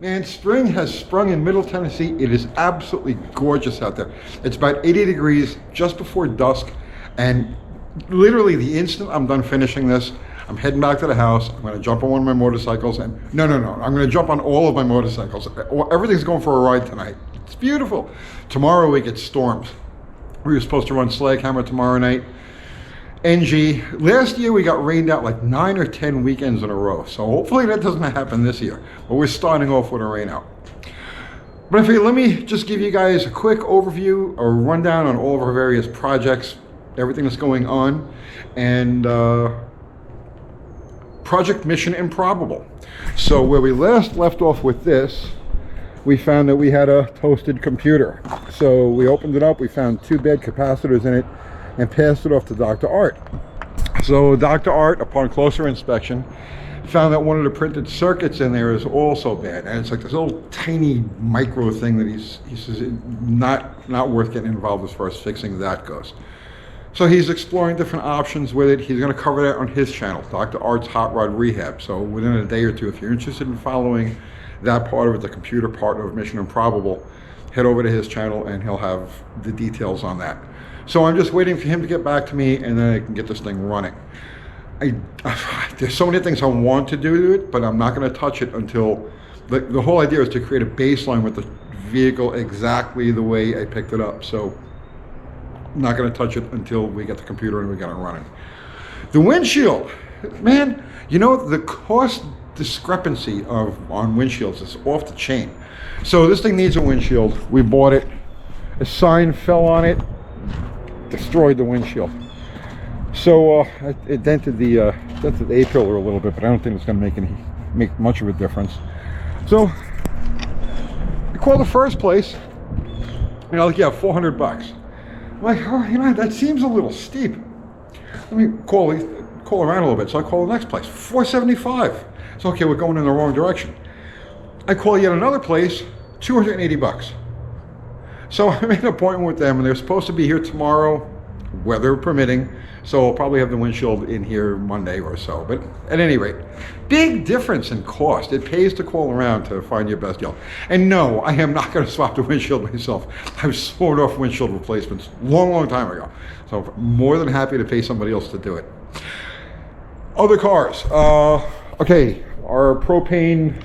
Man, spring has sprung in Middle Tennessee. It is absolutely gorgeous out there. It's about 80 degrees just before dusk, and literally the instant I'm done finishing this, I'm heading back to the house. I'm going to jump on one of my motorcycles, and no, I'm going to jump on all of my motorcycles. Everything's going for a ride tonight. It's beautiful. Tomorrow we get storms. We were supposed to run Slaghammer tomorrow night. NG, last year we got rained out like 9 or 10 weekends in a row. So hopefully that doesn't happen this year. But we're starting off with a rain out. But I figured let me just give you guys a quick overview or rundown on all of our various projects, everything that's going on, and Project Mission Improbable. So where we last left off with this, we found that we had a toasted computer. So we opened it up, we found 2 bad capacitors in it, and passed it off to Dr. Art. So Dr. Art, upon closer inspection, found that one of the printed circuits in there is also bad, and it's like this little tiny micro thing that he says not worth getting involved as far as fixing that goes. So he's exploring different options with it. He's going to cover that on his channel, Dr. Art's Hot Rod Rehab. So within a day or two, if you're interested in following that part of it, the computer part of Mission Improbable, head over to his channel and he'll have the details on that. So I'm just waiting for him to get back to me, and then I can get this thing running. There's so many things I want to do to it, but I'm not going to touch it until the whole idea is to create a baseline with the vehicle exactly the way I picked it up. So I'm not going to touch it until we get the computer and we get it running. The windshield, man, you know, the cost discrepancy on windshields is off the chain. So this thing needs a windshield. We bought it. A sign fell on it. Destroyed the windshield. So it dented the A-pillar a little bit, but I don't think it's going to make much of a difference. So I called the first place, you know, like, yeah, $400. I'm like, oh, you know, that seems a little steep. Let me call around a little bit. So I call the next place, $475. It's okay, we're going in the wrong direction. I call yet another place, $280. So I made an appointment with them, and they're supposed to be here tomorrow, weather permitting. So I'll probably have the windshield in here Monday or so. But at any rate, big difference in cost. It pays to call around to find your best deal. And no, I am not going to swap the windshield myself. I've sworn off windshield replacements long time ago. So I'm more than happy to pay somebody else to do it. Other cars. Okay, our propane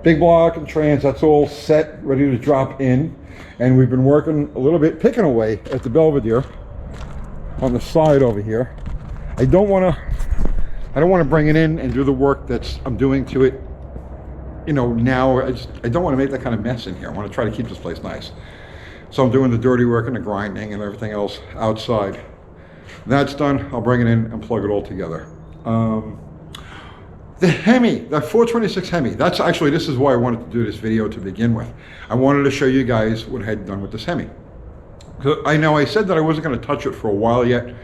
big block and trans, that's all set, ready to drop in. And we've been working a little bit, picking away at the Belvedere on the side over here. I don't want to bring it in and do the work I'm doing to it, you know, now. I don't want to make that kind of mess in here. I want to try to keep this place nice. So I'm doing the dirty work and the grinding and everything else outside. When that's done, I'll bring it in and plug it all together. The Hemi, that 426 Hemi, this is why I wanted to do this video to begin with. I wanted to show you guys what I had done with this Hemi. I know I said that I wasn't going to touch it for a while yet,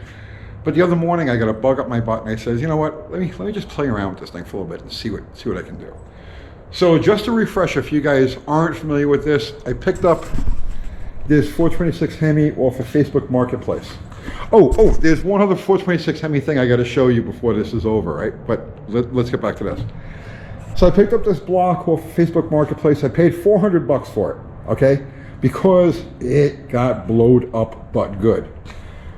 but the other morning I got a bug up my butt, and I says, you know what, let me just play around with this thing for a little bit and see what I can do. So just to refresh, if you guys aren't familiar with this, I picked up this 426 Hemi off of Facebook Marketplace. Oh, there's one other 426 Hemi thing I got to show you before this is over, right? But let's get back to this. So I picked up this block off of Facebook Marketplace. I paid $400 for it, okay? Because it got blowed up but good.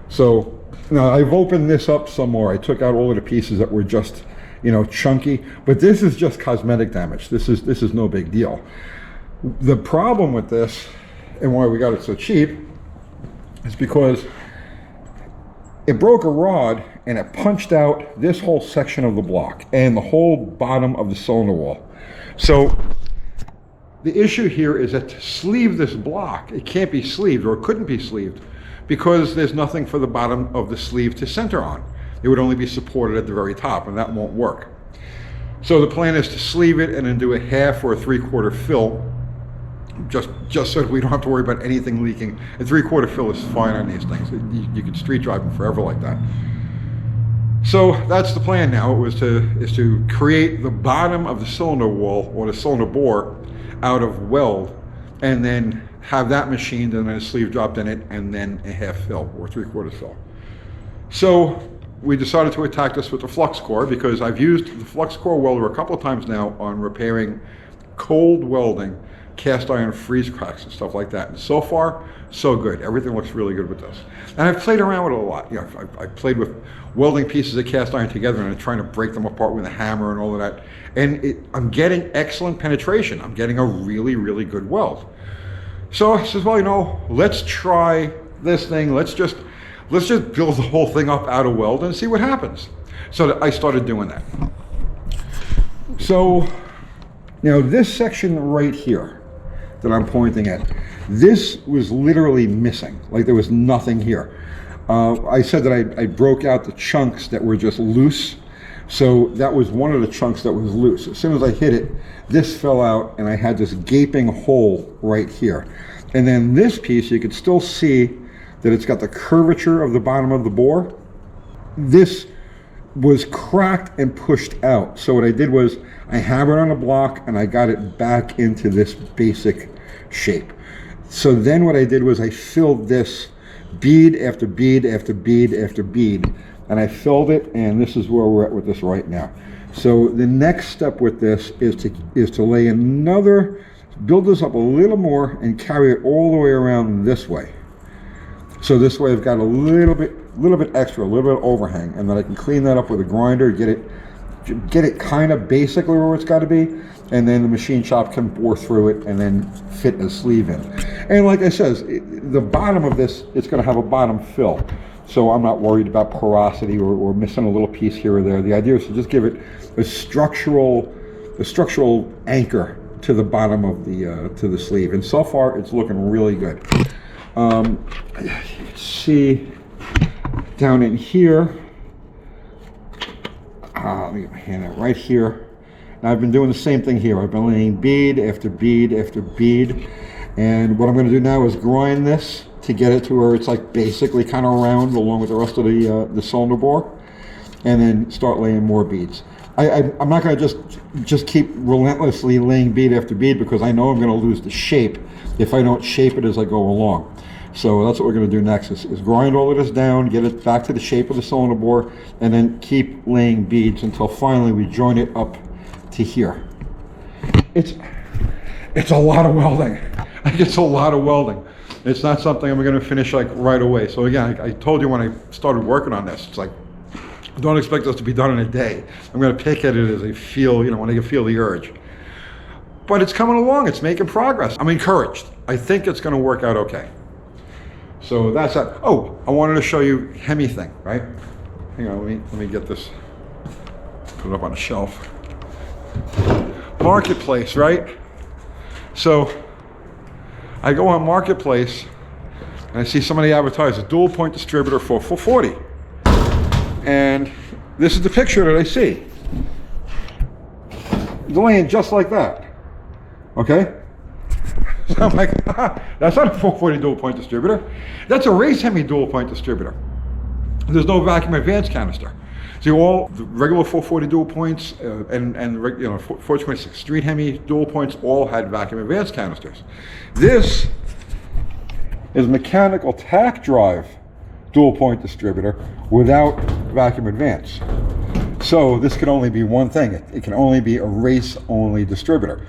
So now I've opened this up some more. I took out all of the pieces that were just, you know, chunky, but this is just cosmetic damage. This is no big deal. The problem with this, and why we got it so cheap, is because it broke a rod and it punched out this whole section of the block and the whole bottom of the cylinder wall. So the issue here is that to sleeve this block, it can't be sleeved, or it couldn't be sleeved, because there's nothing for the bottom of the sleeve to center on. It would only be supported at the very top, and that won't work. So the plan is to sleeve it and then do a 1/2 or a 3/4 fill, just so that we don't have to worry about anything leaking. A 3/4 fill is fine on these things. You can street drive them forever like that. So that's the plan now. Is to create the bottom of the cylinder wall, or the cylinder bore, out of weld, and then have that machined and then a sleeve dropped in it, and then a 1/2 fill or 3/4 fill. So we decided to attack this with the flux core, because I've used the flux core welder a couple of times now on repairing cold welding cast iron freeze cracks and stuff like that. And so far, so good. Everything looks really good with this. And I've played around with it a lot. You know, I've played with welding pieces of cast iron together and trying to break them apart with a hammer and all of that. And I'm getting excellent penetration. I'm getting a really, really good weld. So I says, well, you know, let's try this thing. Let's just build the whole thing up out of weld and see what happens. So I started doing that. So now this section right here that I'm pointing at, this was literally missing. Like there was nothing here. I said that I broke out the chunks that were just loose. So that was one of the chunks that was loose. As soon as I hit it, this fell out and I had this gaping hole right here. And then this piece, you could still see that it's got the curvature of the bottom of the bore. This was cracked and pushed out. So what I did was I hammered on a block and I got it back into this basic shape. So then what I did was I filled this bead after bead after bead after bead, and I filled it, and this is where we're at with this right now. So the next step with this is to lay another, build this up a little more and carry it all the way around this way. So this way I've got a little bit extra, a little bit of overhang, and then I can clean that up with a grinder, get it kind of basically where it's got to be, and then the machine shop can bore through it and then fit a sleeve in. And like I says, the bottom of this, it's going to have a bottom fill, so I'm not worried about porosity or missing a little piece here or there. The idea is to just give it a structural anchor to the bottom of the sleeve, and so far it's looking really good. You can see down in here, let me get my hand out right here. And I've been doing the same thing here. I've been laying bead after bead after bead. And what I'm going to do now is grind this to get it to where it's like basically kind of round along with the rest of the cylinder bore. And then start laying more beads. I'm not going to just keep relentlessly laying bead after bead because I know I'm going to lose the shape if I don't shape it as I go along. So that's what we're going to do next is grind all of this down, get it back to the shape of the cylinder bore, and then keep laying beads until finally we join it up to here. It's a lot of welding. It's a lot of welding. It's not something I'm going to finish like right away. So again, I told you when I started working on this, it's like, don't expect this to be done in a day. I'm going to pick at it as I feel, you know, when I feel the urge. But it's coming along. It's making progress. I'm encouraged. I think it's going to work out okay. So that's that. Oh, I wanted to show you Hemi thing, right? Hang on, let me get this, put it up on a shelf. Marketplace, right? So I go on Marketplace and I see somebody advertise a dual point distributor for 440. And this is the picture that I see. It's laying just like that. Okay? So I'm like, that's not a 440 dual point distributor. That's a race Hemi dual point distributor. There's no vacuum advanced canister. See, all the regular 440 dual points and 426 street Hemi dual points all had vacuum advanced canisters. This is mechanical tack drive dual point distributor without vacuum advance. So this can only be one thing. It can only be a race only distributor.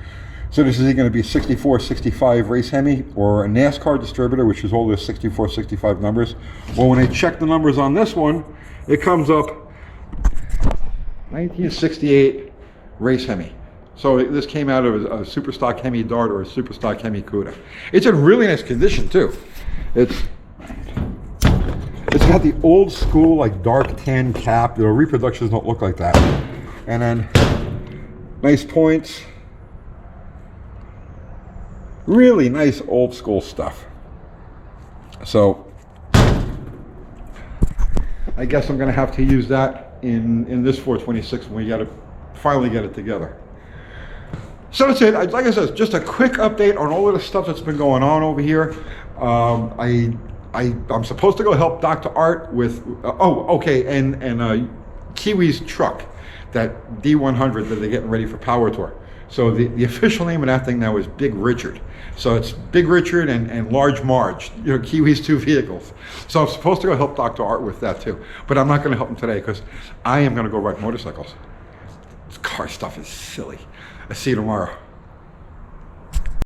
So this is either going to be 64, 65 race Hemi or a NASCAR distributor, which is all the 64, 65 numbers. Well, when I check the numbers on this one, it comes up 1968 race Hemi. So this came out of a super stock Hemi Dart or a super stock Hemi Cuda. It's in really nice condition too. It's got the old school like dark tan cap. The reproductions don't look like that. And then nice points. Really nice old school stuff. So I guess I'm going to have to use that in this 426 when we finally get it together. So that's it. Like I said, just a quick update on all of the stuff that's been going on over here. I'm supposed to go help Dr. Art with and Kiwi's truck, that D100 that they're getting ready for Power Tour. So the official name of that thing now is Big Richard. So it's Big Richard and Large Marge, Kiwi's two vehicles. So I'm supposed to go help Dr. Art with that too. But I'm not going to help him today because I am going to go ride motorcycles. This car stuff is silly. I'll see you tomorrow.